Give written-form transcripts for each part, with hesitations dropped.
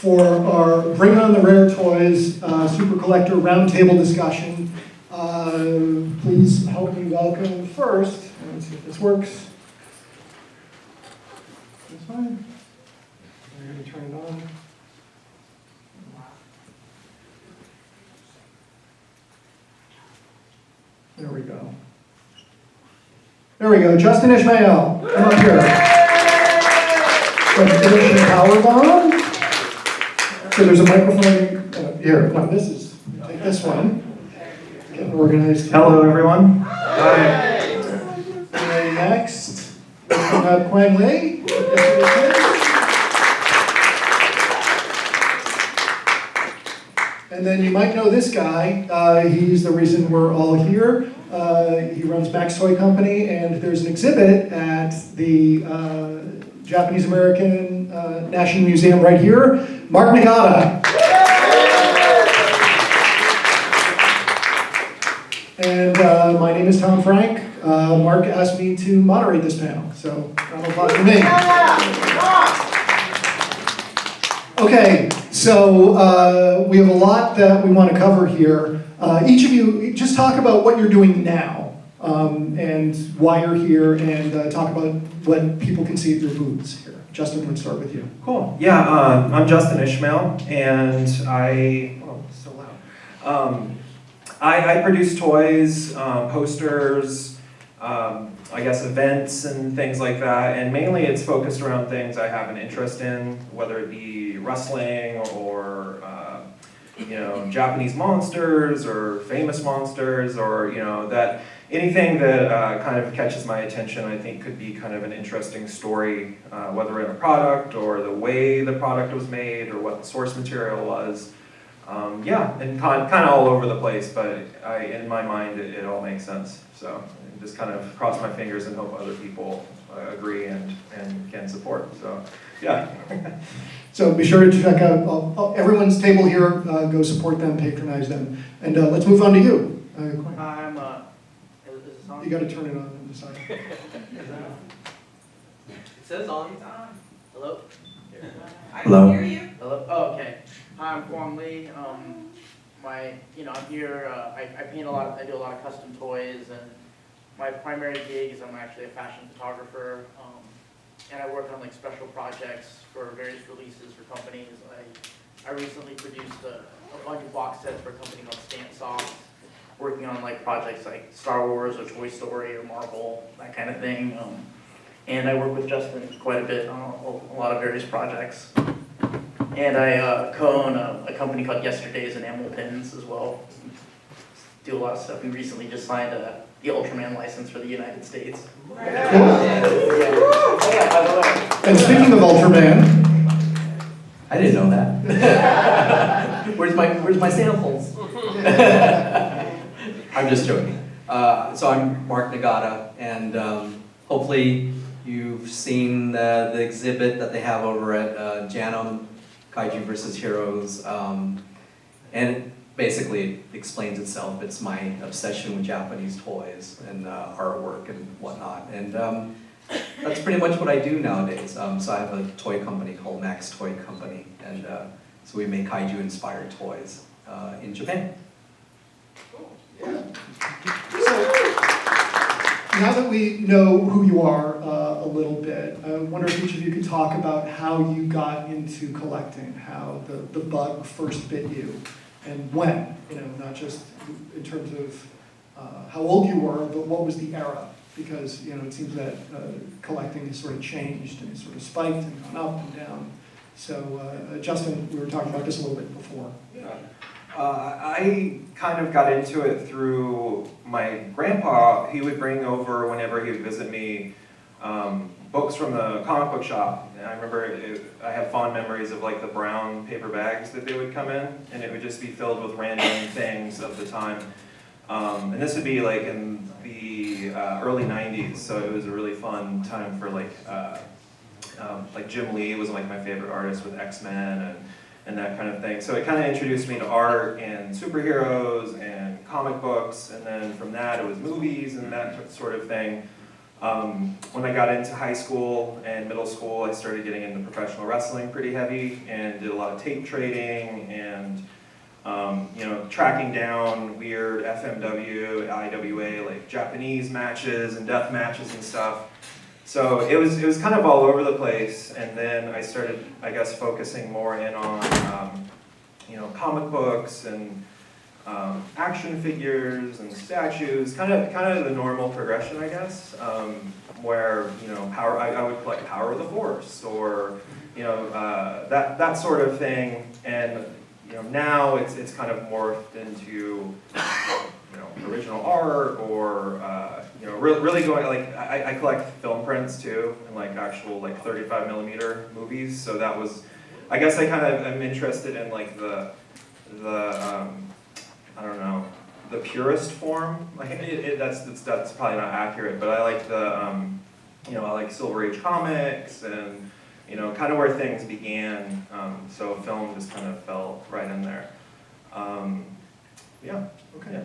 for our Bring On the Rare Toys Super Collector Roundtable discussion. Please help me welcome first, let's see if this works. This fine. I'm going to turn it on. There we go. There we go. Justin Ishmael, come up here. Finish the power bomb. So there's a microphone here. No, this is. Take this one. Getting organized. Hello, everyone. Hi. Okay, next, we have Quang. And then you might know this guy. He's the reason we're all here. He runs Max Toy Company, and there's an exhibit at the Japanese American National Museum right here. Mark Nagata. And my name is Franck. Mark asked me to moderate this panel, so round of applause for me. Okay, so we have a lot that we want to cover here. Each of you, just talk about what you're doing now, and why you're here, and talk about what people can see at your booths here. Justin, let's start with you. Cool. Yeah, I'm Justin Ishmael, and it's so loud. I produce toys, posters, I guess events and things like that, and mainly it's focused around things I have an interest in, whether it be wrestling or Japanese monsters or famous monsters, or that anything that kind of catches my attention. I think could be kind of an interesting story, whether in a product or the way the product was made or what the source material was. And kind of all over the place, but in my mind, it all makes sense. So just kind of cross my fingers and hope other people agree and can support. So yeah. So be sure to check out everyone's table here. Go support them, patronize them, and let's move on to you. I'm. Is this on? You got to turn it on and decide. It says on. It's on. Hello. Hello. I can hear you. Hello. Oh, okay. Hi, I'm Quang. I'm here. I paint a lot. I do a lot of custom toys, and my primary gig is I'm actually a fashion photographer, and I work on like special projects for various releases for companies. I recently produced a bunch of box sets for a company called Stansoft, working on like projects like Star Wars or Toy Story or Marvel, that kind of thing. And I work with Justin quite a bit on a lot of various projects. And I co-own a company called Yesterday's Enamel Pins as well. Do a lot of stuff. We recently just signed the Ultraman license for the United States. Cool. Yeah, by the way. And speaking of Ultraman, I didn't know that. Where's my samples? I'm just joking. So I'm Mark Nagata, and hopefully you've seen the exhibit that they have over at Janum, Kaiju vs. Heroes, and it basically explains itself. It's my obsession with Japanese toys and artwork and whatnot, and that's pretty much what I do nowadays. So I have a toy company called Max Toy Company, and so we make kaiju-inspired toys in Japan. Cool. Yeah. So now that we know who you are a little bit, I wonder if each of you could talk about how you got into collecting, how the bug first bit you, and when. Not just in terms of how old you were, but what was the era? Because it seems that collecting has sort of changed and sort of spiked and gone up and down. So Justin, we were talking about this a little bit before. Yeah. I kind of got into it through my grandpa. He would bring over, whenever he would visit me, books from the comic book shop. And I remember I have fond memories of like the brown paper bags that they would come in, and it would just be filled with random things of the time. And this would be like in the early 90s, so it was a really fun time for like Jim Lee was like my favorite artist with X-Men and that kind of thing. So it kind of introduced me to art and superheroes and comic books, and then from that it was movies and that sort of thing. When I got into high school and middle school, I started getting into professional wrestling pretty heavy and did a lot of tape trading and tracking down weird FMW, IWA, like Japanese matches and death matches and stuff. So it was kind of all over the place, and then I started, I guess, focusing more in on comic books and action figures and statues, kind of the normal progression, I guess. Where I would collect Power of the Force or that sort of thing, and now it's kind of morphed into original art or really going like I collect film prints too and like actual like 35mm movies. So that was, I guess I kind of am interested in like the I don't know, the purest form. Like that's probably not accurate, but I like the I like Silver Age comics and kind of where things began. So film just kind of fell right in there. Yeah. Okay. Yeah.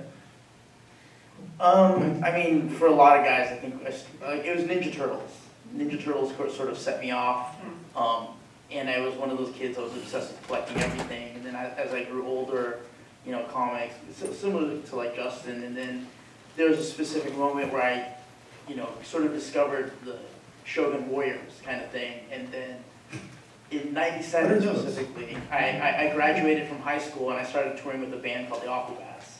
I mean, for a lot of guys, I think it was Ninja Turtles. Ninja Turtles sort of set me off, and I was one of those kids. I was obsessed with collecting everything, and then as I grew older, comics, similar to like Justin, and then there was a specific moment where I, sort of discovered the Shogun Warriors kind of thing, and then in '97 specifically, I graduated from high school and I started touring with a band called the Aquabats.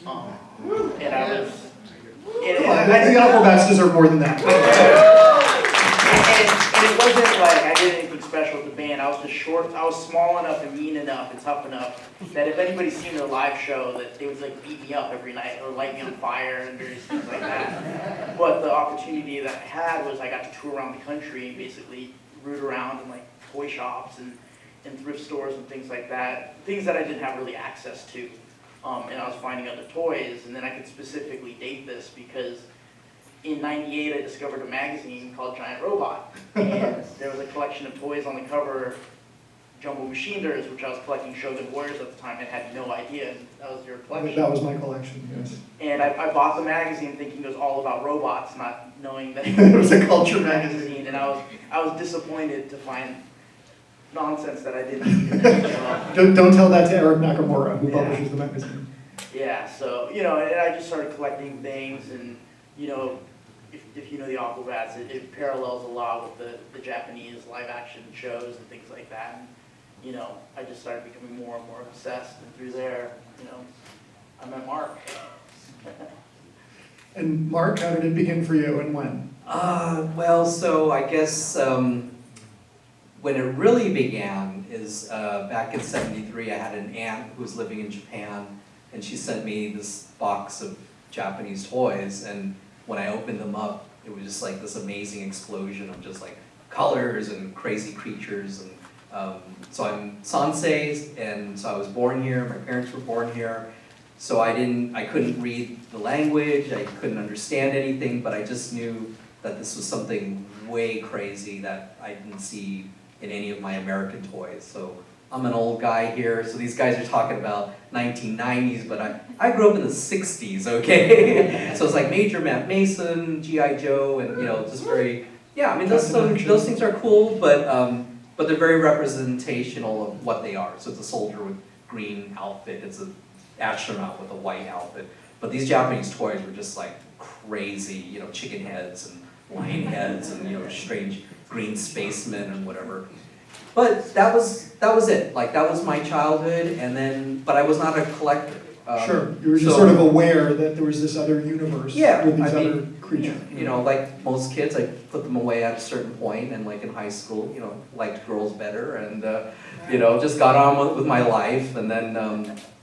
And I was... The Aquabats deserve more than that. And it wasn't like I did anything special with the band. I was just short. I was small enough and mean enough and tough enough that if anybody's seen their live show, that they would like beat me up every night or light me on fire and various things like that. But the opportunity that I had was I got to tour around the country and basically root around in like toy shops and thrift stores and things like that. Things that I didn't have really access to. And I was finding other toys, and then I could specifically date this because in '98 I discovered a magazine called Giant Robot, and there was a collection of toys on the cover, Jumbo Machiners, which I was collecting Shogun Warriors at the time and had no idea that was your collection. That was my collection, yes. And I bought the magazine thinking it was all about robots, not knowing that it was a culture magazine. And I was disappointed to find nonsense that I didn't need. Don't tell that to Eric Nakamura, who publishes the magazine. Yeah, so, and I just started collecting things, and, if you know the Aquabats, it parallels a lot with the Japanese live-action shows and things like that. And, I just started becoming more and more obsessed, and through there, I met Mark. And Mark, how did it begin for you, and when? Well, so I guess when it really began is back in '73. I had an aunt who was living in Japan, and she sent me this box of Japanese toys, and when I opened them up, it was just like this amazing explosion of just like colors and crazy creatures. And so I'm Sansei, and so I was born here, my parents were born here, so I couldn't read the language, I couldn't understand anything, but I just knew that this was something way crazy that I didn't see in any of my American toys. So I'm an old guy here, so these guys are talking about 1990s, but I grew up in the 60s, okay? So it's like Major Matt Mason, G.I. Joe, and just very, yeah, I mean, those things are cool, but they're very representational of what they are. So it's a soldier with green outfit, it's an astronaut with a white outfit. But these Japanese toys were just like crazy, chicken heads and lion heads and strange green spacemen and whatever. But that was it. Like that was my childhood, but I was not a collector. Sure, you were just sort of aware that there was this other universe with these other creatures. Like most kids, I put them away at a certain point, and like in high school, liked girls better, and just got on with my life. And then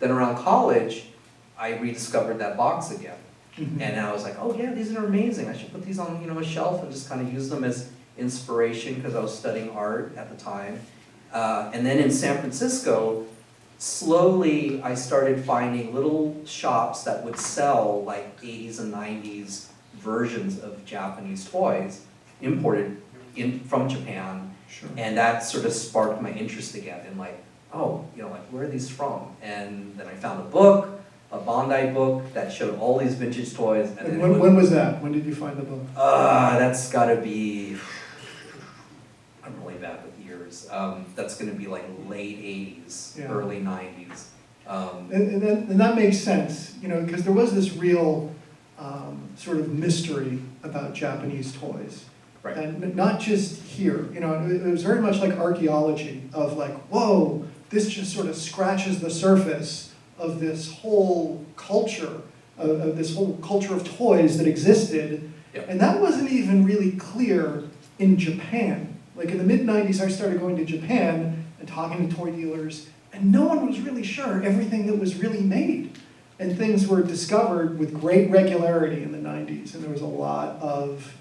around college, I rediscovered that box again, and I was like, oh yeah, these are amazing. I should put these on a shelf and just kind of use them as inspiration because I was studying art at the time. And then in San Francisco, slowly I started finding little shops that would sell like 80s and 90s versions of Japanese toys imported from Japan. Sure. And that sort of sparked my interest again in like, oh, like where are these from? And then I found a book a Bondi book that showed all these vintage toys. And And then when was that? When did you find the book? that's gotta be, I'm really bad with years. That's gonna be like late 80s, Yeah. early 90s. And that makes sense, you know, because there was this real sort of mystery about Japanese toys. Right. And not just here, you know, it was very much like archaeology of like, whoa, this just sort of scratches the surface of this whole culture, of this whole culture of toys that existed. Yep. And that wasn't even really clear in Japan. Like in the mid-90s, I started going to Japan and talking to toy dealers, and no one was really sure everything that was really made. And things were discovered with great regularity in the 90s, and there was a lot of,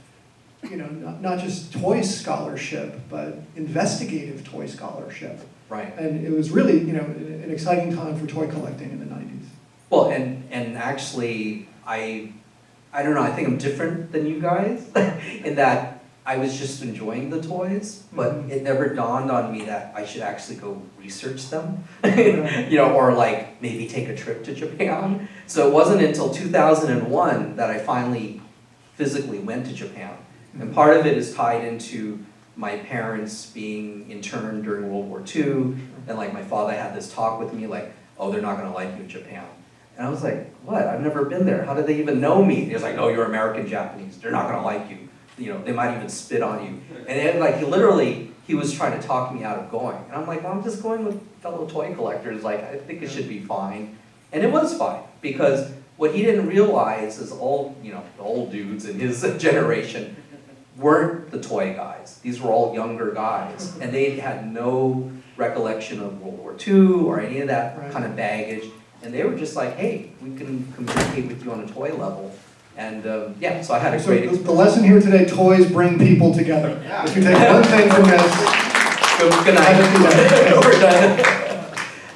you know, not just toy scholarship, but investigative toy scholarship. Right. And it was really, you know, an exciting time for toy collecting in the 90s. Well, and actually, I don't know, I think I'm different than you guys in that I was just enjoying the toys, but it never dawned on me that I should actually go research them, you know, or like maybe take a trip to Japan. So it wasn't until 2001 that I finally physically went to Japan. And part of it is tied into my parents being interned during World War II, and like my father had this talk with me like, oh, they're not gonna like you in Japan. And I was like, what? I've never been there. How do they even know me? He was like, oh, you're American Japanese. They're not gonna like you. You know, they might even spit on you. And then, like, he was trying to talk me out of going. And I'm like, well, I'm just going with fellow toy collectors. Like, I think it should be fine. And it was fine, because what he didn't realize is all, you know, the old dudes in his generation weren't the toy guys. These were all younger guys. And they had no recollection of World War II or any of that kind of baggage. And they were just like, hey, we can communicate with you on a toy level. And yeah, so I had a great experience. The lesson here today, toys bring people together. Yeah. If you take one thing from this, Good night. We're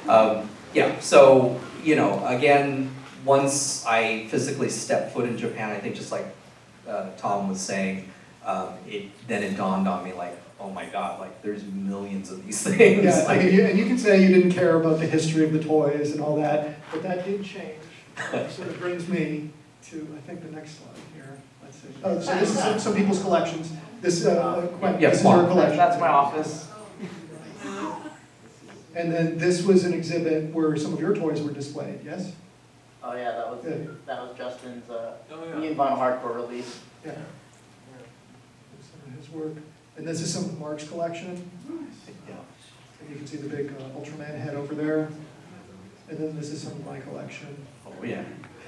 done. Yeah, so, you know, again, once I physically stepped foot in Japan, I think just like Tom was saying, then it dawned on me like, oh my God, like there's millions of these things. yeah, Like, and you can say you didn't care about the history of the toys and all that, but that did change. Sort of brings me to, I think, the next slide here. Let's see. Oh, so this is some people's collections. This, Quang, Yeah, this is your Quang. collection. That's my office. And then this was an exhibit where some of your toys were displayed, yes? Oh yeah, that was Good. Justin's Ian Vinyl Hardcore release. Yeah. Some of his work. And this is some of Mark's collection. yeah. And you can see the big Ultraman head over there. And then this is some of my collection. Oh yeah.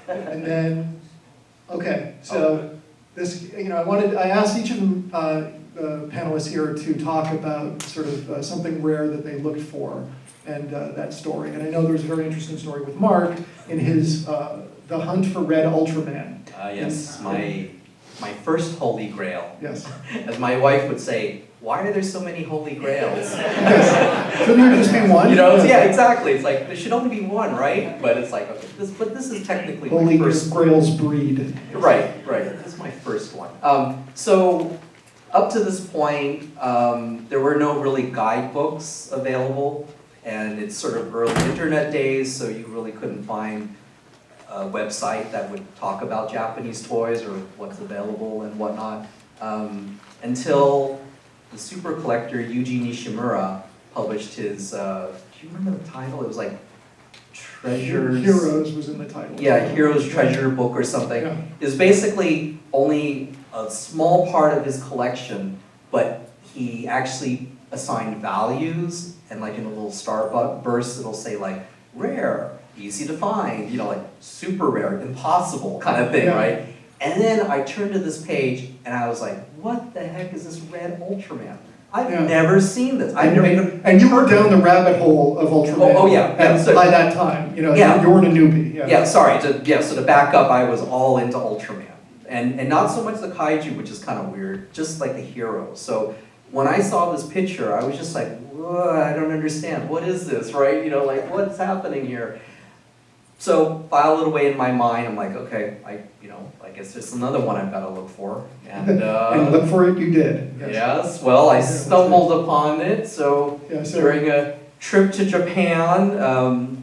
And then, okay, so this, you know, I asked each of them, panelists here to talk about sort of something rare that they looked for and that story. And I know there was a very interesting story with Mark in his The Hunt for Red Ultraman. Yes, my first holy grail. Yes. As my wife would say, why are there so many holy grails? Yes. Shouldn't there just be one? You know, yeah, exactly. It's like, there should only be one, right? But it's like, okay, this is technically Holy my first. Grails breed. Right. This is my first one. So up to this point, there were no really guidebooks available, and it's sort of early internet days, so you really couldn't find a website that would talk about Japanese toys or what's available and whatnot, until the super collector Yuji Nishimura published his, do you remember the title? It was like Treasures. Heroes was in the title. Yeah, Heroes Treasure Book or something. Yeah. It's basically only a small part of his collection, but he actually assigned values, and like in a little star burst, it'll say like rare, easy to find, you know, like super rare, impossible kind of thing, Yeah. right? And then I turned to this page and I was like, what the heck is this red Ultraman? I've Yeah. never seen this. I've never even. And you were down the rabbit hole of Ultraman. Oh, yeah. And So- by that time, you know, Yeah. you weren't a newbie. Yeah, sorry. So to back up, I was all into Ultraman. And not so much the kaiju, which is kind of weird, just like the heroes. So when I saw this picture, I was just like, whoa, I don't understand. What is this, right? You know, like, what's happening here? So filed it away in my mind. I'm like, okay, I guess there's another one I've got to look for. And, And look for it, you did. yes, well, I stumbled upon it. So Yeah, so during a trip to Japan.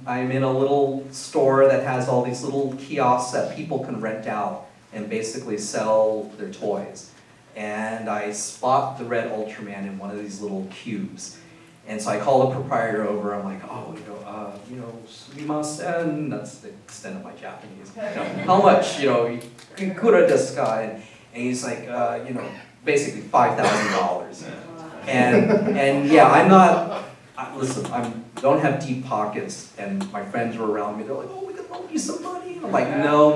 I'm in a little store that has all these little kiosks that people can rent out and basically sell their toys. And I spot the red Ultraman in one of these little cubes. And so I call the proprietor over. I'm like, oh, sumimasen. That's the extent of my Japanese. How much, ikura desu ka? And he's like, basically $5,000. And yeah, I'm not. Listen, don't have deep pockets, and my friends were around me. They're like, oh, we can loan you some money. And I'm like, no,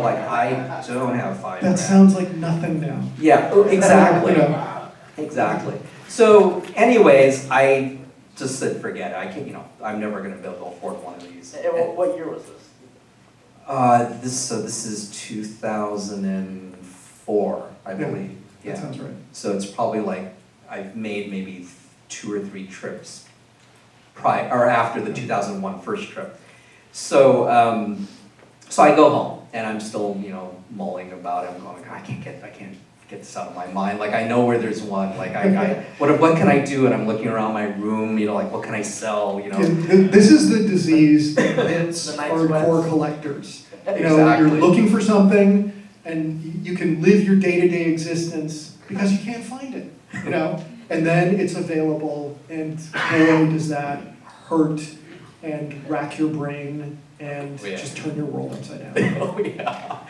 like I don't have $5,000. That sounds like nothing now. Yeah, exactly. Exactly. So, anyways, I just said, forget it. I can't. I'm never going to be able to afford one of these. What year was this? This is 2004, I believe. That sounds right. So it's probably like I've made maybe 2 or 3 trips prior or after the 2001 first trip. So so I go home and I'm still mulling about it. I'm going, I can't get this out of my mind. Like I know where there's one. Like what can I do? And I'm looking around my room. Like what can I sell? This is the disease that hits The night hardcore sweats. collectors. Exactly. You're looking for something, and you can live your day-to-day existence because you can't find it. And then it's available, and boy, does that hurt and rack your brain and just turn your world upside down. Oh yeah.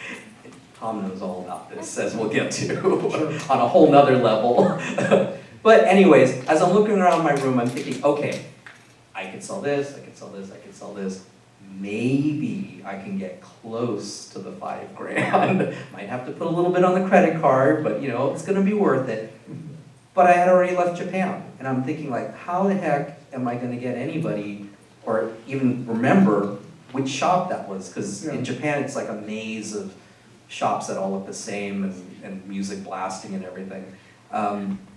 Tom knows all about this, as we'll get to, Sure. on a whole nother level. But anyways, as I'm looking around my room, I'm thinking, okay, I could sell this, I could sell this, I could sell this. Maybe I can get close to the $5,000. Might have to put a little bit on the credit card, but it's gonna be worth it. But I had already left Japan, and I'm thinking like, how the heck am I gonna get anybody, or even remember which shop that was? Because in Japan, it's like a maze of shops that all look the same, and music blasting and everything.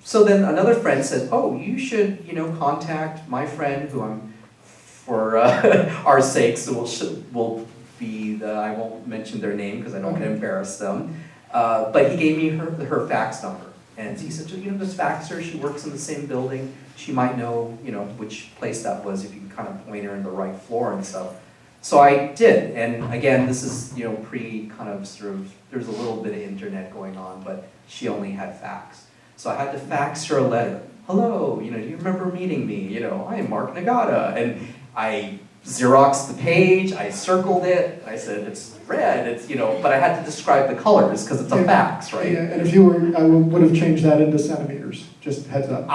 So then another friend says, oh, you should, contact my friend who I'm, for our sakes, will be I won't mention their name because I don't want to embarrass them. But he gave me her fax number. And he said, just fax her, she works in the same building. She might know, which place that was, if you can kind of point her in the right floor and stuff. So I did, and again, this is, pre kind of sort of, there's a little bit of internet going on, but she only had fax. So I had to fax her a letter. Hello, do you remember meeting me? I am Mark Nagata. And I Xeroxed the page, I circled it, I said it's red, but I had to describe the colors because it's a fax, right? Yeah, and if you were, I would have changed that into centimeters, just heads up.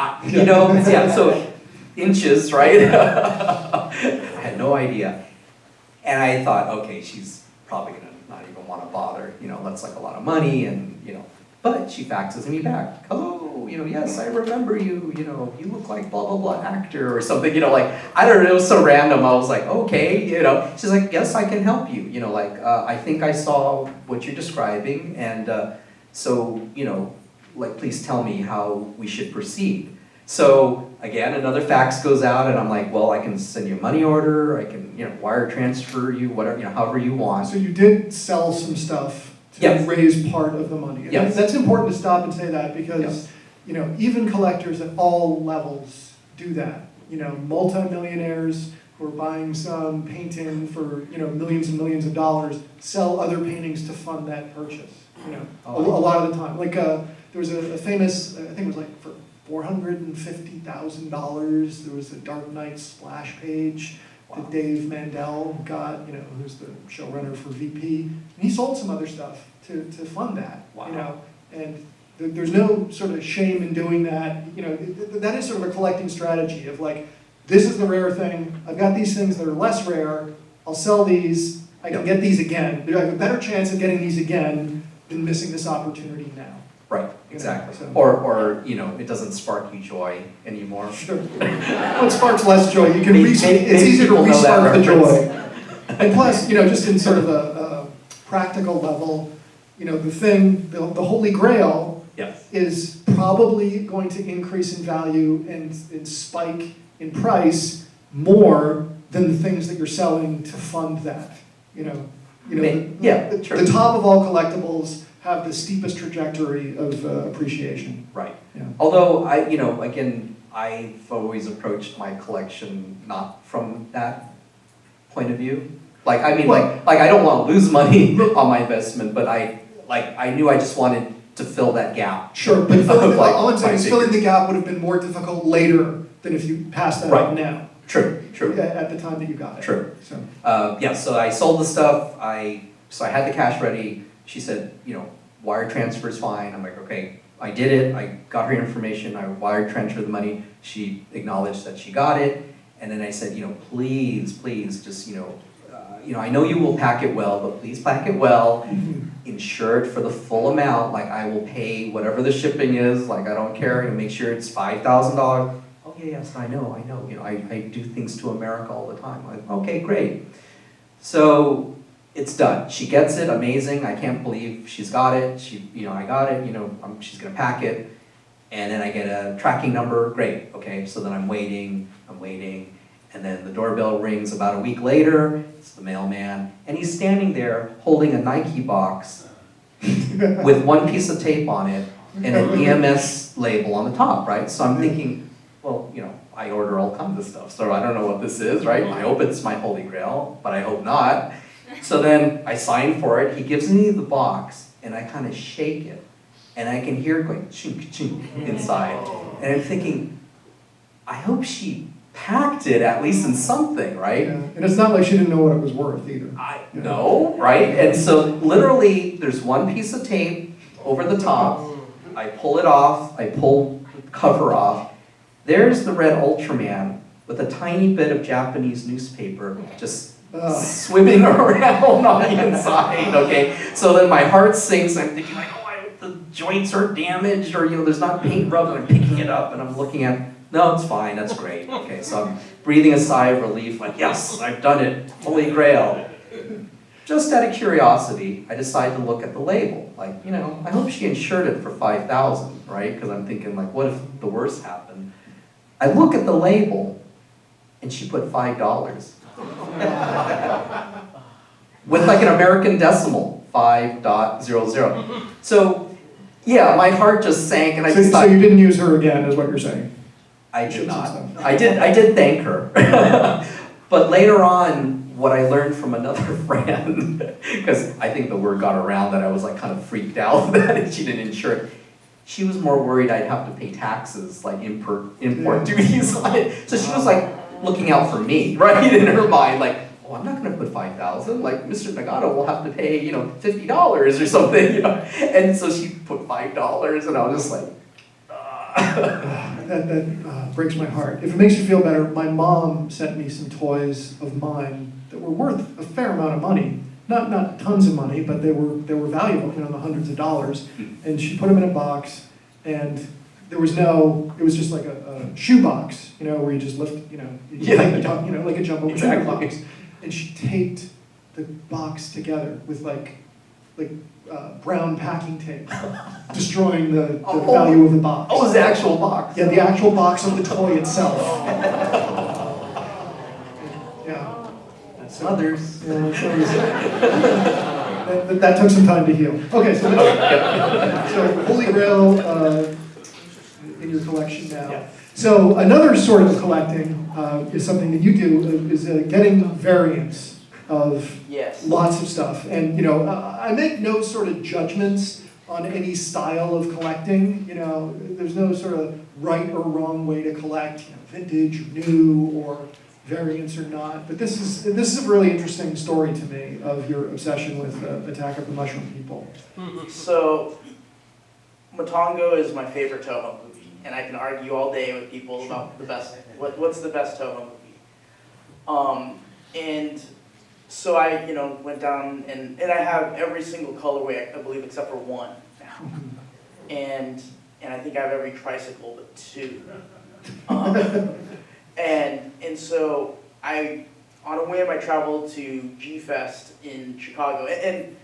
So inches, right? I had no idea. And I thought, okay, she's probably gonna not even want to bother, that's like a lot of money, and but she faxes me back. Hello, yes, I remember you, you look like blah, blah, blah actor or something, like, I don't know, it was so random. I was like, okay, she's like, yes, I can help you, I think I saw what you're describing, and so, please tell me how we should proceed. So, again, another fax goes out, and I'm like, well, I can send you a money order, I can, wire transfer you, whatever, however you want. So you did sell some stuff to raise part of the money. And that's important to stop and say that because, even collectors at all levels do that. Multi-millionaires who are buying some painting for, millions and millions of dollars sell other paintings to fund that purchase, a lot of the time. Like, there was a famous, I think it was like for $450,000, there was a Dark Knight splash page that Dave Mandel got, who's the showrunner for VP, and he sold some other stuff to fund that, and there's no sort of shame in doing that. That is sort of a collecting strategy of like, this is the rare thing, I've got these things that are less rare, I'll sell these, I can get these again. I have a better chance of getting these again than missing this opportunity now. Right, exactly. So. Or it doesn't spark you joy anymore. Sure. Well, it sparks less joy. You can it's easier to people know that restart the joy. reference. And plus, just in sort of a practical level, the Holy Grail is probably going to increase in value and spike in price more than the things that you're selling to fund that. The top of all collectibles have the steepest trajectory of appreciation. Right. Yeah. Although I I've always approached my collection not from that point of view. Like, I mean, like I don't want to lose money on my investment, but I knew I just wanted to fill that gap. Sure, but Like, all I'm saying is my filling the gap would have been more difficult later than if you passed that Right. on now. True. At the time that you got it. True. So, Yeah, so I sold the stuff, so I had the cash ready. She said, wire transfer is fine. I'm like, okay, I did it. I got her information. I wire transferred the money. She acknowledged that she got it. And then I said, please, just, I know you will pack it well, but please pack it well. Insure it for the full amount. Like, I will pay whatever the shipping is. Like, I don't care. And make sure it's $5,000. Oh, yeah, yes, I know. I do things to America all the time. Like, okay, great. So it's done. She gets it, amazing. I can't believe she's got it. I got it, she's gonna pack it. And then I get a tracking number, great, okay. So then I'm waiting, and then the doorbell rings about a week later. It's the mailman, and he's standing there holding a Nike box with one piece of tape on it and an EMS label on the top, right? So I'm thinking, well, I order all kinds of stuff, so I don't know what this is, right? I hope it's my holy grail, but I hope not. So then I sign for it, he gives me the box, and I kind of shake it, and I can hear it going chink, chink inside. And I'm thinking, I hope she packed it at least in something, right? yeah. And it's not like she didn't know what it was worth either. No, right? And so literally, there's one piece of tape over the top, I pull it off, I pull the cover off, there's the red Ultraman with a tiny bit of Japanese newspaper just swimming around on the inside, okay? So then my heart sinks, I'm thinking like, I hope the joints are damaged, or there's not paint rubbed, and I'm picking it up and I'm looking at, no, it's fine, that's great. Okay, so I'm breathing a sigh of relief, like, yes, I've done it, holy grail. Just out of curiosity, I decide to look at the label. Like, I hope she insured it for $5,000, right? Because I'm thinking like, what if the worst happened? I look at the label, and she put $5. With like an American decimal, 5.00. So, yeah, my heart just sank, and I just So thought, you didn't use her again, is what you're saying? I did not. I did thank her. But later on, what I learned from another friend, because I think the word got around that I was like kind of freaked out that she didn't insure it. She was more worried I'd have to pay taxes, like import duties on it. So she was like looking out for me, right? In her mind, like, oh, I'm not gonna put $5,000. Like, Mr. Nagata will have to pay, $50 or something, And so she put $5, and I was just like, That breaks my heart. If it makes you feel better, my mom sent me some toys of mine that were worth a fair amount of money. Not tons of money, but they were valuable, in the hundreds of dollars. And she put them in a box, and it was just like a shoe box, where you just lift, like a jumbo computer box. And she taped the box together with like brown packing tape, destroying the value of the box. oh, it was the actual box. Yeah, the actual box of the toy itself. Yeah. That's others. Yeah, that took some time to heal. Okay, so Holy Grail in your collection now. Yeah. So another sort of collecting is something that you do, is getting variants of lots of stuff. And I make no sort of judgments on any style of collecting. There's no sort of right or wrong way to collect, vintage or new or variants or not. But this is a really interesting story to me of your obsession with Attack of the Mushroom People. So, Motongo is my favorite Toho movie, and I can argue all day with people about what's the best Toho movie. And so I, went down and I have every single colorway, I believe, except for one now. And I think I have every tricycle but two. And so on a whim, I traveled to G-Fest in Chicago, and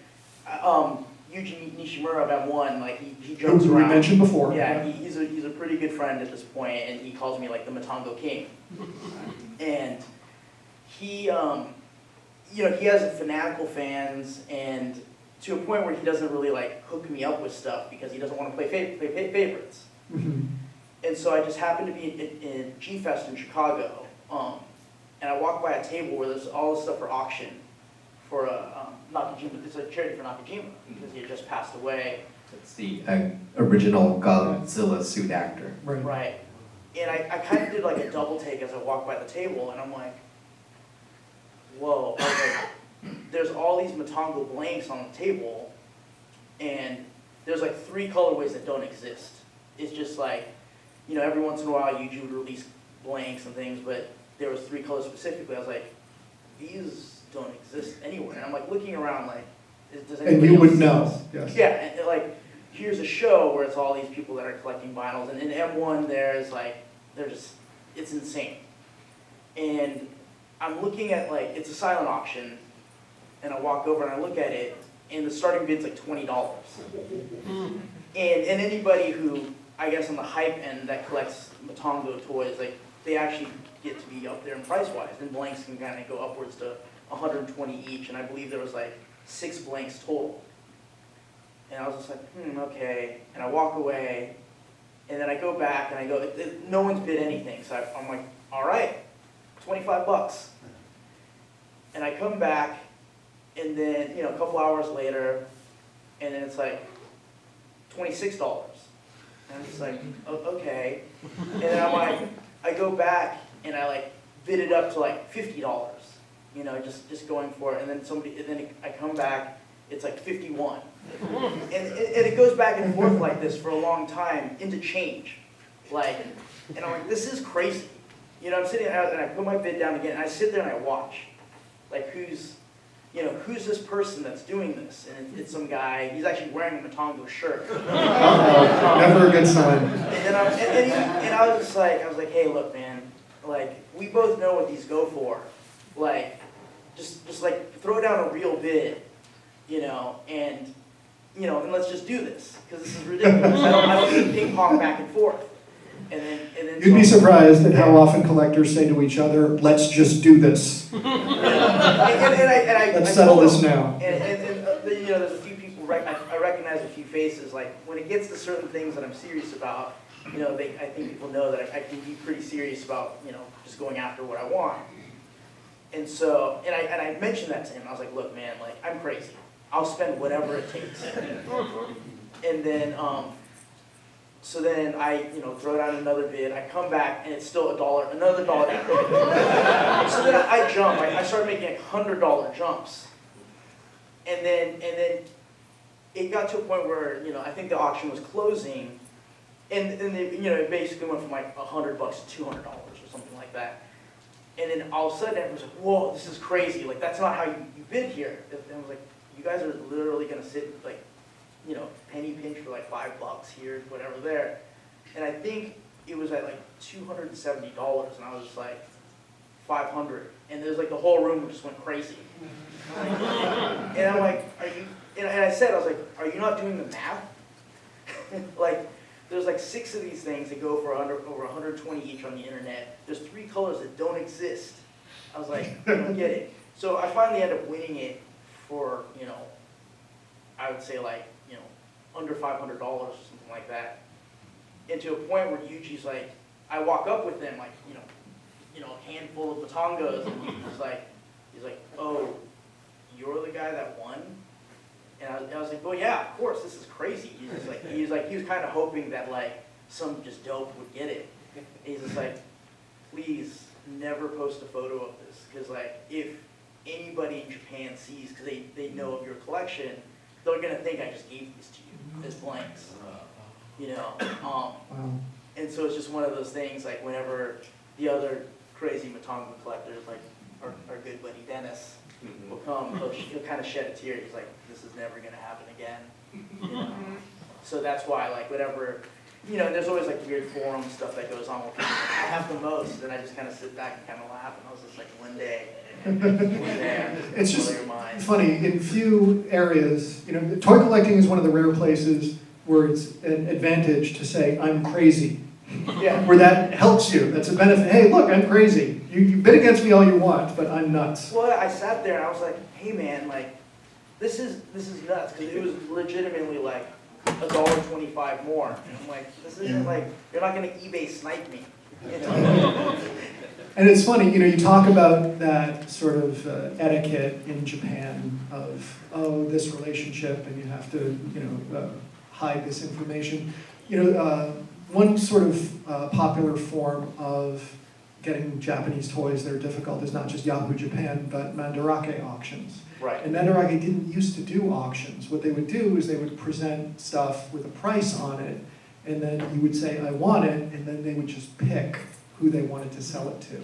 Yuji Nishimura of M1, like he jumps Who around. we mentioned before. Yeah, he's a pretty good friend at this point, and he calls me like the Motongo King. And he he has fanatical fans, and to a point where he doesn't really like hook me up with stuff because he doesn't want to play favorites. Mhm. And so I just happened to be in G-Fest in Chicago, and I walked by a table where there's all this stuff for auction for Nakajima. It's a charity for Nakajima because he had just passed away. It's the original Godzilla suit actor. Right. And I kind of did like a double take as I walked by the table, and I'm like, whoa. I was like, there's all these Matango blanks on the table, and there's like 3 colorways that don't exist. It's just like, you know, every once in a while Yuji would release blanks and things, but there was 3 colors specifically. I was like, these don't exist anywhere. And I'm like looking around like, does anybody And you would else know, see this? yes. Yeah, and like, here's a show where it's all these people that are collecting vinyls, and in M1 there's like, it's insane. And I'm looking at like, it's a silent auction, and I walk over and I look at it, and the starting bid's like $20. And anybody who, I guess on the hype end that collects Matango toys, like they actually get to be up there in price-wise, and blanks can kind of go upwards to 120 each, and I believe there was like 6 blanks total. And I was just like, okay, and I walk away, and then I go back and I go, no one's bid anything, so I'm like, all right, $25. And I come back, and then, you know, a couple hours later, and then it's like $26. And I'm just like, okay. And then I'm like, I go back and I like bid it up to like $50, you know, just going for it. And then I come back, it's like 51. And it goes back and forth like this for a long time into change. Like, and I'm like, this is crazy. You know, I'm sitting out and I put my bid down again, and I sit there and I watch. Like, who's this person that's doing this? And it's some guy, he's actually wearing a Matango shirt. Never a good sign. And I was just like, hey, look, man, like, we both know what these go for. Like, just like, throw down a real bid, you know, and let's just do this, because this is ridiculous. I don't need ping pong back and forth. And then You'd be surprised at how often collectors say to each other, let's just do this. Let's settle this now. You know, there's a few people, I recognize a few faces, like, when it gets to certain things that I'm serious about, you know, I think people know that I can be pretty serious about, you know, just going after what I want. And so, and I mentioned that to him. I was like, look, man, like, I'm crazy. I'll spend whatever it takes. And then, so then I, you know, throw down another bid. I come back and it's still $1, another $1. So then I jump. I start making like $100 jumps. And then it got to a point where, you know, I think the auction was closing, and they, you know, it basically went from like $100 to $200 or something like that. And then all of a sudden everyone's like, whoa, this is crazy. Like, that's not how you bid here. And I was like, you guys are literally gonna sit like, you know, penny pinch for like $5 here, whatever there. And I think it was at like $270, and I was just like, 500. And there's like the whole room just went crazy. And I'm like, are you, and I said, I was like, are you not doing the math? Like, there's like 6 of these things that go for over 120 each on the internet. There's 3 colors that don't exist. I was like, I don't get it. So I finally end up winning it for, you know, I would say like, you know, under $500 or something like that. And to a point where Yuji's like, I walk up with them like, you know, a handful of Matangos, and he's like, oh, you're the guy that won? And I was like, well, yeah, of course, this is crazy. He was kind of hoping that like some just dope would get it. And he's just like, please never post a photo of this, because like if anybody in Japan sees, because they know of your collection, they're gonna think I just gave these to you as blanks, you know. Wow. And so it's just one of those things. Like whenever the other crazy Matango collectors, like our good buddy Dennis, will come, he'll kind of shed a tear. He's like, this is never gonna happen again. You know? So that's why, like, whatever, you know, there's always like weird forum stuff that goes on with people. I have the most, and I just kind of sit back and kind of laugh, and I was just like, one day, It's just blow your mind. funny, in few areas, you know, toy collecting is one of the rare places where it's an advantage to say, I'm crazy. Yeah. Where that helps you, that's a benefit. Hey, look, I'm crazy. You bid against me all you want, but I'm nuts. Well, I sat there and I was like, hey man, like, this is nuts, because it was legitimately like $1.25 more. And I'm like, this isn't like, you're not gonna eBay snipe me, you know? And it's funny, you talk about that sort of etiquette in Japan of, oh, this relationship, and you have to, hide this information. One sort of popular form of getting Japanese toys that are difficult is not just Yahoo Japan, but Mandarake auctions. Right. And Mandarake didn't used to do auctions. What they would do is they would present stuff with a price on it, and then you would say, I want it, and then they would just pick who they wanted to sell it to,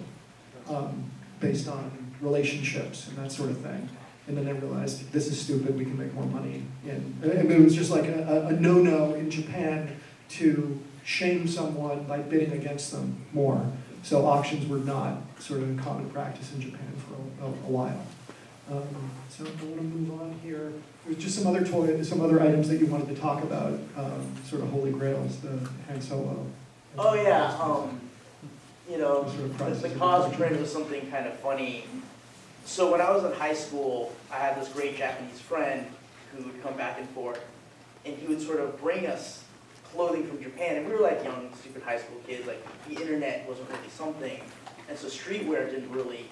based on relationships and that sort of thing. And then they realized, this is stupid, we can make more money. And it was just like a no-no in Japan to shame someone by bidding against them more. So auctions were not sort of common practice in Japan for a while. So I want to move on here. There's just some other items that you wanted to talk about, sort of holy grails, the Han Solo. Oh yeah, Sort of the cosplay was something kind of funny. So when I was in high school, I had this great Japanese friend who would come back and forth, and he would sort of bring us clothing from Japan, and we were like young, stupid high school kids, like the internet wasn't really something, and so streetwear didn't really,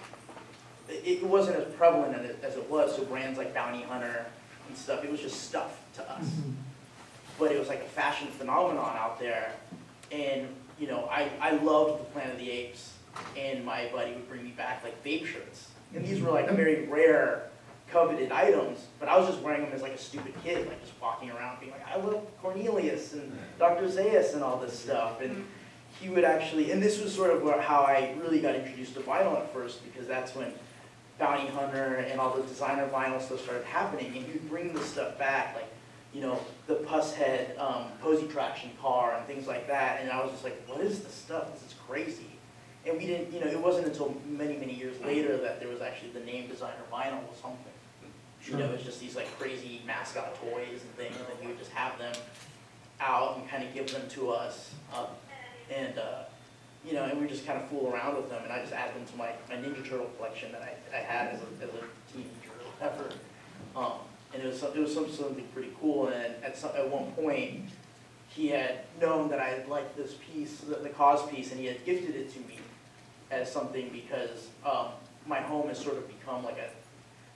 it wasn't as prevalent as it was, so brands like Bounty Hunter and stuff, it was just stuff to us. Mm-hmm. But it was like a fashion phenomenon out there, and I loved the Planet of the Apes, and my buddy would bring me back like vape shirts. And these were like very rare, coveted items, but I was just wearing them as like a stupid kid, like just walking around being like, I love Cornelius and Dr. Zaius and all this stuff. And he would actually, and this was sort of how I really got introduced to vinyl at first, because that's when Bounty Hunter and all the designer vinyl stuff started happening, and he would bring this stuff back, like, the Pusshead Posy Traction car and things like that, and I was just like, what is this stuff? This is crazy. And we didn't, it wasn't until many, many years later that there was actually the name designer vinyl was something. Sure. It's just these like crazy mascot toys and things, and he would just have them out and kind of give them to us. And we just kind of fool around with them, and I just add them to my Ninja Turtle collection that I had as a teenager or whatever. And it was something pretty cool, and at one point, he had known that I liked this piece, the cause piece, and he had gifted it to me as something because my home has sort of become like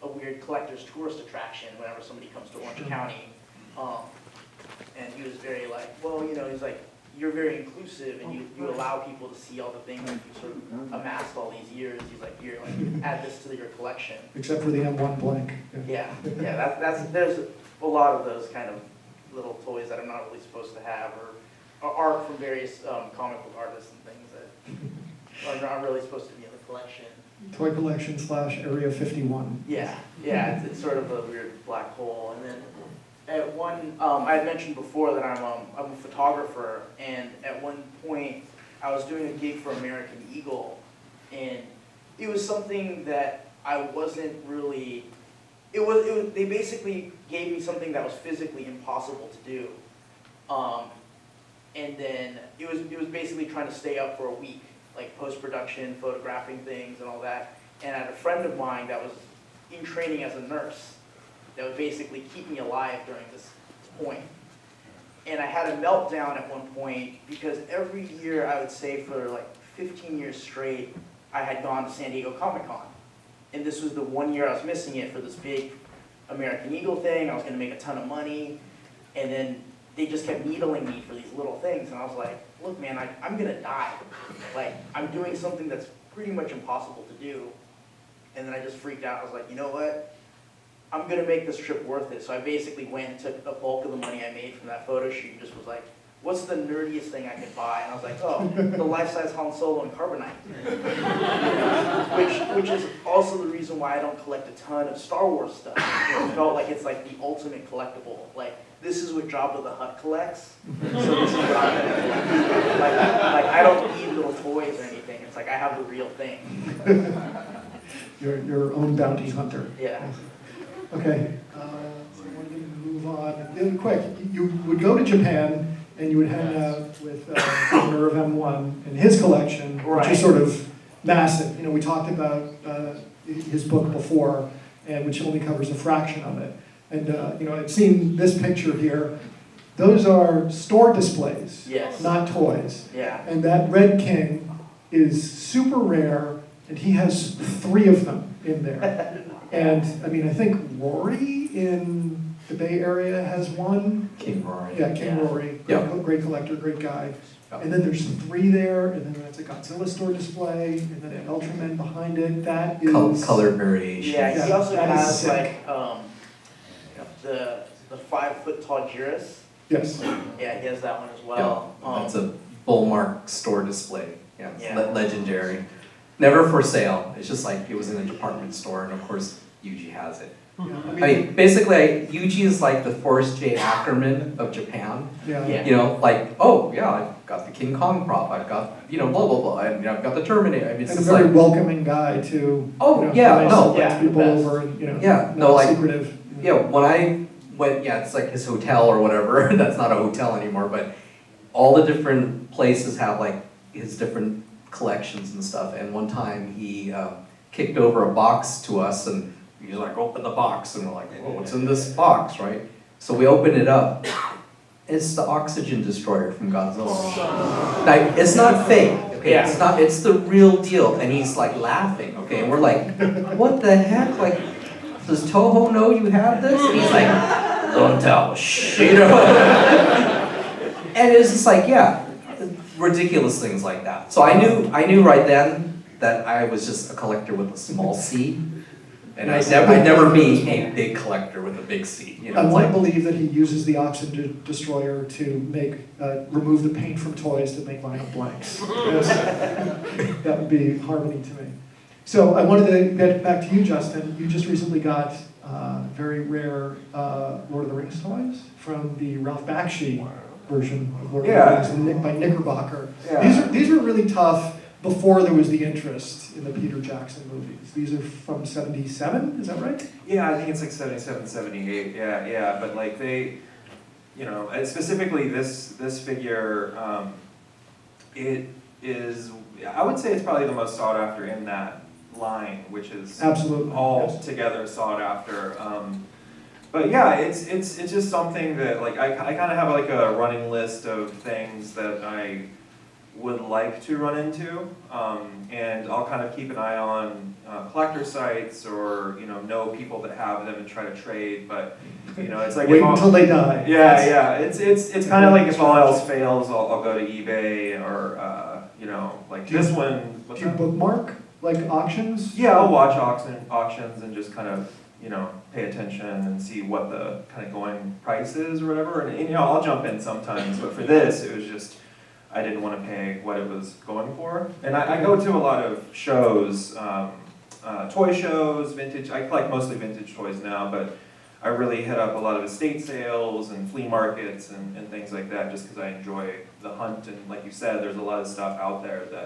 a weird collector's tourist attraction whenever somebody comes to Orange County. And he was very like, well, he's like, you're very inclusive and you allow people to see all the things that you sort of amassed all these years. He's like, here, like, add this to your collection. Except for the M1 blank. Yeah, there's a lot of those kind of little toys that I'm not really supposed to have, or art from various comic book artists and things that are not really supposed to be in the collection. Toy collection / Area 51. Yeah, it's sort of a weird black hole. And then at one, I had mentioned before that I'm a photographer, and at one point I was doing a gig for American Eagle, and it was something that I wasn't really. They basically gave me something that was physically impossible to do, and then it was basically trying to stay up for a week, like post-production, photographing things and all that. And I had a friend of mine that was in training as a nurse that would basically keep me alive during this point. And I had a meltdown at one point because every year, I would say for like 15 years straight, I had gone to San Diego Comic-Con. And this was the one year I was missing it for this big American Eagle thing. I was going to make a ton of money. And then they just kept needling me for these little things. And I was like, look, man, I'm going to die. Like, I'm doing something that's pretty much impossible to do. And then I just freaked out. I was like, you know what? I'm going to make this trip worth it. So I basically went and took a bulk of the money I made from that photo shoot and just was like, what's the nerdiest thing I could buy? And I was like, oh, the life-size Han Solo in carbonite. Which is also the reason why I don't collect a ton of Star Wars stuff. It felt like it's like the ultimate collectible. Like, this is what Jabba the Hutt collects, so this is what I'm going to collect. Like, I don't need little toys or anything. It's like I have the real thing. Your own bounty hunter. Yeah. Okay, so I want to move on. Really quick, you would go to Japan and you would hang out with the owner of M1 and his collection, which is sort of massive. We talked about his book before, and which only covers a fraction of it. And I'd seen this picture here. Those are store displays, Yes. not toys. Yeah. And that Red King is super rare, and he has 3 of them in there. And, I mean, I think Rory in the Bay Area has one. King Rory. Yeah, King Yeah. Rory, Yeah. great collector, great guy. Yeah. And then there's 3 there, and then that's a Godzilla store display, and then an Ultraman behind it. That is Color variation. Yeah, he Yeah, also that is has sick. like the 5-foot tall Jiris. Yes. Yeah, he has that one as well. That's a Bullmark store display. Yeah, it's Yeah. legendary. Never for sale. It's just like it was in a department store, and of course Yuji has it. Yeah, I mean, basically, Yuji is like the Forrest J. Ackerman of Japan. yeah. Yeah. You know, like, oh yeah, I've got the King Kong prop. I've got blah blah blah. And I've got the Terminator. I mean, it's And a just very like, welcoming guy too. Oh, You know, yeah, nice, no. lets Yeah, people the best. over and, you know, Yeah, no, not like- secretive. yeah, when I went, yeah, it's like his hotel or whatever. That's not a hotel anymore, but all the different places have like his different collections and stuff. And one time he kicked over a box to us, and he's like, "Open the box," and we're like, "Well, what's in this box, right?" So we open it up. It's the oxygen destroyer from Godzilla. Like, it's not fake. Okay, Yeah. it's not. It's the real deal. And he's like laughing. Okay, and we're like, "What the heck? Like, does Toho know you have this?" And he's like, "Don't tell." Shh. You know. And it's just like, yeah, ridiculous things like that. So I knew right then that I was just a collector with a small C, and I'd never be a big collector with a big C. You know, I it's want like, to believe that he uses the oxygen destroyer to make, remove the paint from toys to make vinyl blanks. That would be harmony to me. So I wanted to get back to you, Justin. You just recently got very rare Lord of the Rings toys from the Ralph Bakshi version of Lord Yeah. of the Rings by Knickerbocker. Yeah. These were really tough before there was the interest in the Peter Jackson movies. These are from '77, is that right? Yeah, I think it's like 77, 78, yeah, but like they, you know, and specifically this figure, it is, I would say it's probably the most sought after in that line, which is Absolutely. all yes. together sought after. But yeah, it's just something that like I kind of have like a running list of things that I would like to run into, and I'll kind of keep an eye on collector sites or know people that have them and try to trade. But it's like Wait until they die. yeah, it's kind of like if all else fails, I'll go to eBay or like Do you- this one. Do you bookmark like auctions? Yeah, I'll watch auctions and just kind of, pay attention and see what the kind of going price is or whatever. And I'll jump in sometimes, but for this, it was just, I didn't want to pay what it was going for. And I go to a lot of shows, toy shows, vintage, I collect mostly vintage toys now, but I really hit up a lot of estate sales and flea markets and things like that just because I enjoy the hunt. And like you said, there's a lot of stuff out there that